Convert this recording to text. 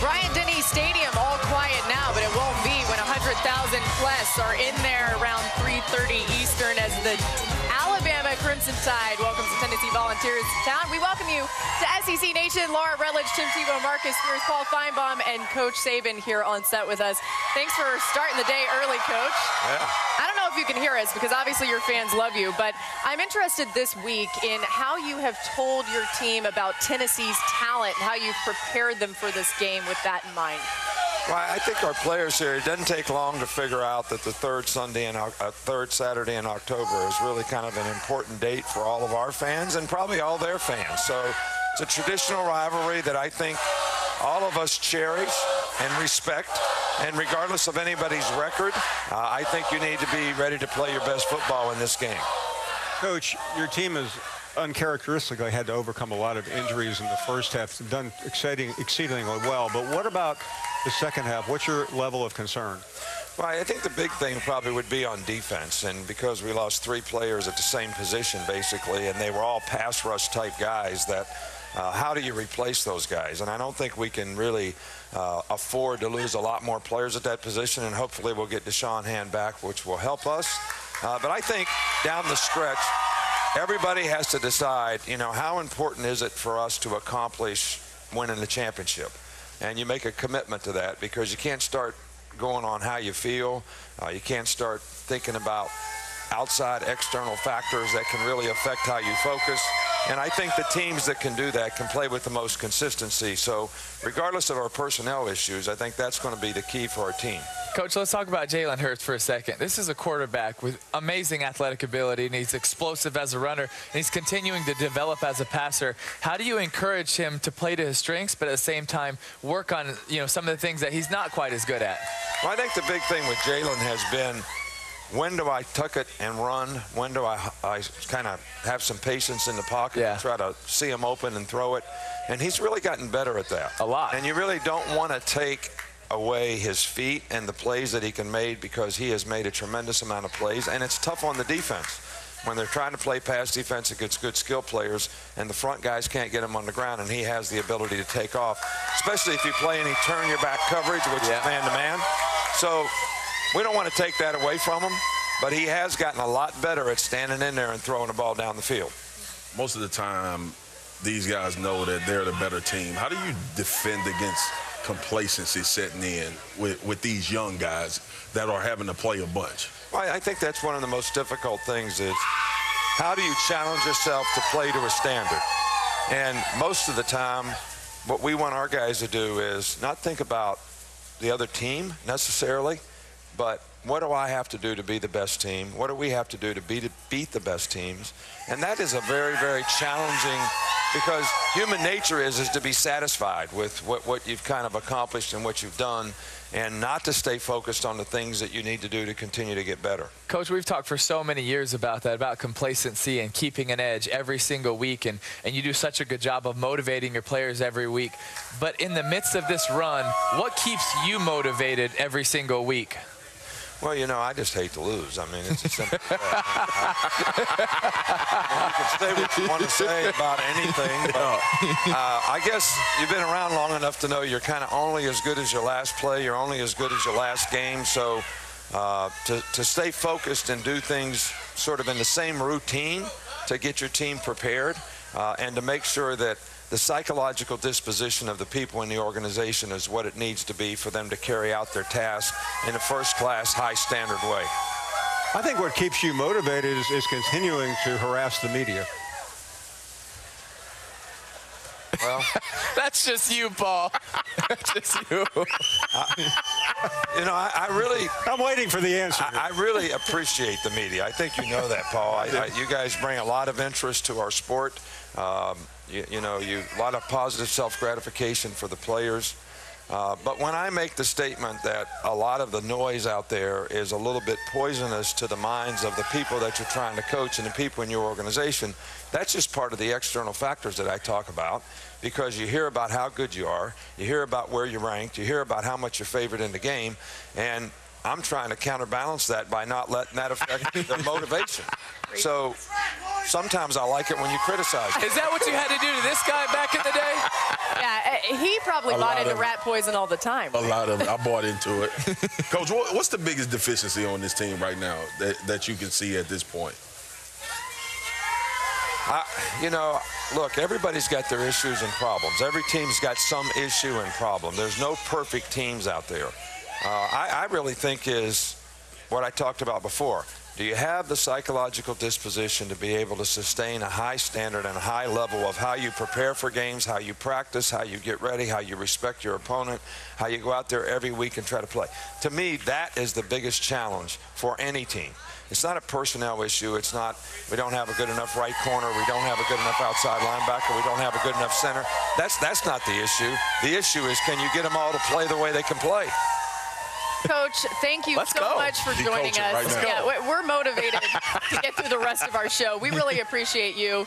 Bryant-Denny Stadium all quiet now, but it won't be when 100,000 plus are in there around 3:30 Eastern as the Alabama Crimson Tide welcomes the Tennessee Volunteers to town. We welcome you to SEC Nation. Laura Rutledge, Tim Tebow, Marcus Spears, Paul Feinbaum, and Coach Saban here on set with us. Thanks for starting the day early, Coach. Yeah. I don't know if you can hear us because obviously your fans love you, but I'm interested this week in how you have told your team about Tennessee's talent and how you've prepared them for this game with that in mind. Well, I think our players here, it doesn't take long to figure out that the third Saturday in October is really kind of an important date for all of our fans and probably all their fans. So it's a traditional rivalry that I think all of us cherish and respect. And regardless of anybody's record, I think you need to be ready to play your best football in this game. Coach, your team has uncharacteristically had to overcome a lot of injuries in the first half, done exceedingly well. But what about the second half? What's your level of concern? Well, I think the big thing probably would be on defense. And because we lost 3 players at the same position, basically, and they were all pass rush type guys, that how do you replace those guys? And I don't think we can really afford to lose a lot more players at that position, and hopefully we'll get Deshaun Hand back, which will help us. But I think down the stretch, everybody has to decide, you know, how important is it for us to accomplish winning the championship? And you make a commitment to that, because you can't start going on how you feel. You can't start thinking about outside external factors that can really affect how you focus. And I think the teams that can do that can play with the most consistency. So regardless of our personnel issues, I think that's going to be the key for our team. Coach, let's talk about Jalen Hurts for a second. This is a quarterback with amazing athletic ability, and he's explosive as a runner, and he's continuing to develop as a passer. How do you encourage him to play to his strengths, but at the same time work on, you know, some of the things that he's not quite as good at? Well, I think the big thing with Jalen has been, when do I tuck it and run? When do I kind of have some patience in the pocket and try to see him open and throw it? And he's really gotten better at that. A lot. And you really don't want to take away his feet and the plays that he can make, because he has made a tremendous amount of plays. And it's tough on the defense when they're trying to play pass defense against good skill players and the front guys can't get him on the ground, and he has the ability to take off, especially if you play any turn your back coverage, which is man-to-man. So we don't want to take that away from him, but he has gotten a lot better at standing in there and throwing the ball down the field. Most of the time, these guys know that they're the better team. How do you defend against complacency setting in with these young guys that are having to play a bunch? Well, I think that's one of the most difficult things, is how do you challenge yourself to play to a standard? And most of the time, what we want our guys to do is not think about the other team necessarily, but what do I have to do to be the best team? What do we have to do to beat the best teams? And that is a very, very challenging, because human nature is to be satisfied with what you've kind of accomplished and what you've done, and not to stay focused on the things that you need to do to continue to get better. Coach, we've talked for so many years about that, about complacency and keeping an edge every single week, and you do such a good job of motivating your players every week. But in the midst of this run, what keeps you motivated every single week? Well, you know, I just hate to lose. I mean, it's as simple as that. You can say what you want to say about anything, but I guess you've been around long enough to know you're kind of only as good as your last play. You're only as good as your last game. So to stay focused and do things sort of in the same routine to get your team prepared, and to make sure that the psychological disposition of the people in the organization is what it needs to be for them to carry out their task in a first-class, high-standard way. I think what keeps you motivated is continuing to harass the media. Well, that's just you, Paul. That's just you. You know, I'm waiting for the answer. I really appreciate the media. I think you know that, Paul. You guys bring a lot of interest to our sport. You know, a lot of positive self-gratification for the players. But when I make the statement that a lot of the noise out there is a little bit poisonous to the minds of the people that you're trying to coach and the people in your organization, that's just part of the external factors that I talk about, because you hear about how good you are, you hear about where you're ranked, you hear about how much you're favored in the game, and I'm trying to counterbalance that by not letting that affect their motivation. So sometimes I like it when you criticize me. Is that what you had to do to this guy back in the day? Yeah, he probably bought into rat poison all the time. A lot of it. I bought into it. Coach, what's the biggest deficiency on this team right now that you can see at this point? You know, look, everybody's got their issues and problems. Every team's got some issue and problem. There's no perfect teams out there. I really think is what I talked about before. Do you have the psychological disposition to be able to sustain a high standard and a high level of how you prepare for games, how you practice, how you get ready, how you respect your opponent, how you go out there every week and try to play? To me, that is the biggest challenge for any team. It's not a personnel issue. It's not we don't have a good enough right corner, we don't have a good enough outside linebacker, we don't have a good enough center. That's not the issue. The issue is, can you get them all to play the way they can play? Coach, thank you so much for joining us. Right now. Yeah, we're motivated to get through the rest of our show. We really appreciate you.